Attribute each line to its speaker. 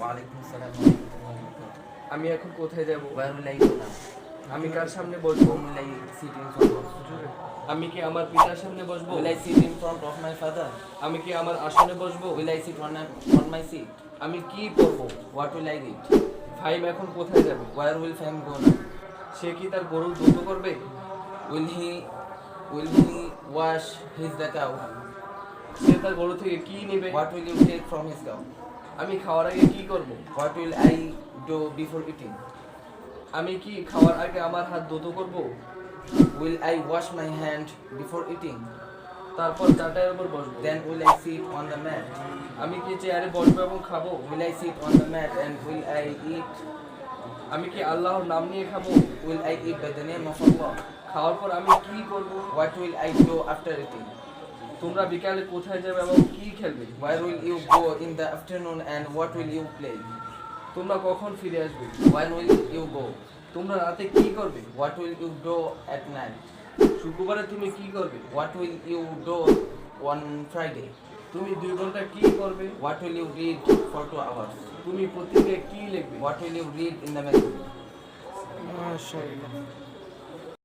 Speaker 1: ওয়ালাইকুম আসসালাম ওয়া রাহমাতুল্লাহি ওয়া বারাকাতুহু।
Speaker 2: আমি এখন কোথায় যাব?
Speaker 1: Where will I go now?
Speaker 2: আমি কার সামনে বসবো?
Speaker 1: Whom will I sit in front of?
Speaker 2: আমি কি আমার পিতার সামনে বসবো?
Speaker 1: Will I sit in front of my father?
Speaker 2: আমি কি আমার আসনে বসবো?
Speaker 1: Will I sit on my seat?
Speaker 2: আমি কি পরবো?
Speaker 1: What will I read?
Speaker 2: Faim এখন কোথায় যাবে?
Speaker 1: Where will Fame go now?
Speaker 2: সে কি তার গরুর দুধ করবে?
Speaker 1: Will he wash the cow?
Speaker 2: সে তার গরু থেকে কি নেবে?
Speaker 1: What will you take from his cow?
Speaker 2: আমি খাওয়ার আগে কি করব?
Speaker 1: What will I do before eating?
Speaker 2: আমি কি খাওয়ার আগে আমার হাত ধুতো করব?
Speaker 1: Will I wash my hand before eating?
Speaker 2: তারপর চাটাইয়ের উপর বসবো।
Speaker 1: Then will I sit on the mat?
Speaker 2: আমি কি চেয়ারে বসবো এবং খাবো?
Speaker 1: Will I sit on the mat and will I eat?
Speaker 2: আমি কি আল্লাহর নাম নিয়ে খাবো?
Speaker 1: Will I eat by the name of Allah?
Speaker 2: খাওয়ার পর আমি কি করব?
Speaker 1: What will I do after eating?
Speaker 2: তোমরা বিকালে কোথায় যাবে এবং কি খেলবে?
Speaker 1: Where will you go in the afternoon and what will you play?
Speaker 2: তোমরা কখন ফিরে আসবে?
Speaker 1: When will you go?
Speaker 2: তোমরা রাতে কি করবে?
Speaker 1: What will you do at night?
Speaker 2: শুক্রবারে তুমি কি করবে?
Speaker 1: What will you do on Friday?
Speaker 2: তুমি 2 ঘন্টা কি করবে?
Speaker 1: What will you read for 2 hours?
Speaker 2: তুমি প্রতিদিন কি লিখবে?
Speaker 1: What will you read in the magazine?
Speaker 2: মাশাআল্লাহ।